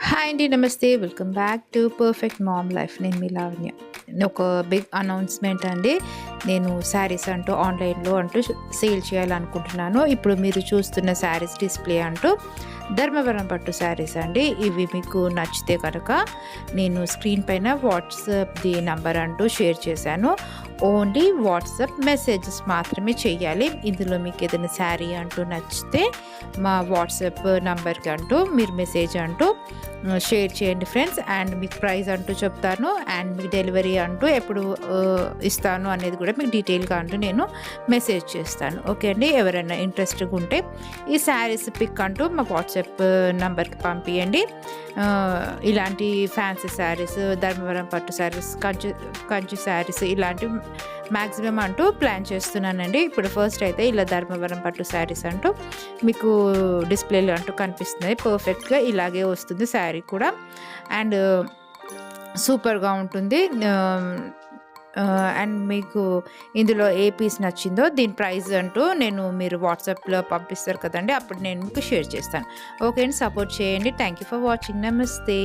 Hi అండి. నమస్తే. Welcome back to perfect mom life. నేను మీ లావణ్య. ఒక బిగ్ అనౌన్స్‌మెంట్ అండి. నేను శారీస్ అంటూ ఆన్‌లైన్‌లో సేల్ చేయాలనుకుంటున్నాను. ఇప్పుడు మీరు చూస్తున్న శారీస్ డిస్‌ప్లే అంటూ ధర్మవరం పట్టు శారీస్ అండి. ఇవి మీకు నచ్చితే కనుక నేను స్క్రీన్ పైన వాట్సాప్‌ది నంబర్ అంటూ షేర్ చేశాను. ఓన్లీ వాట్సాప్ మెసేజెస్ మాత్రమే చేయాలి. ఇందులో మీకు ఏదైనా శారీ అంటూ నచ్చితే మా వాట్సాప్ నంబర్‌కి అంటూ మీరు మెసేజ్ అంటూ షేర్ చేయండి ఫ్రెండ్స్. అండ్ మీకు ప్రైస్ అంటూ చెప్తాను. అండ్ మీకు డెలివరీ అంటూ ఎప్పుడు ఇస్తాను అనేది కూడా మీకు డీటెయిల్గా అంటూ నేను మెసేజ్ చేస్తాను. ఓకే అండి. ఎవరైనా ఇంట్రెస్ట్గా ఉంటే ఈ శారీస్ పిక్ అంటూ మా వాట్సాప్ నంబర్కి పంపించండి. ఇలాంటి ఫ్యాన్సీ శారీస్, ధర్మవరం పట్టు శారీస్, కంచి శారీస్ ఇలాంటివి మ్యాక్సిమం అంటూ ప్లాన్ చేస్తున్నానండి. ఇప్పుడు ఫస్ట్ అయితే ఇలా ధర్మవరం పట్టు శారీస్ అంటూ మీకు డిస్ప్లేలో అంటూ కనిపిస్తుంది. పర్ఫెక్ట్గా ఇలాగే వస్తుంది శారీ కూడా. అండ్ సూపర్గా ఉంటుంది. అండ్ మీకు ఇందులో ఏ పీస్ నచ్చిందో దీని ప్రైస్ అంటూ మీరు వాట్సాప్లో పంపిస్తారు కదండి, అప్పుడు నేను మీకు షేర్ చేస్తాను. ఓకే అండి. సపోర్ట్ చేయండి. Thank you for watching. నమస్తే.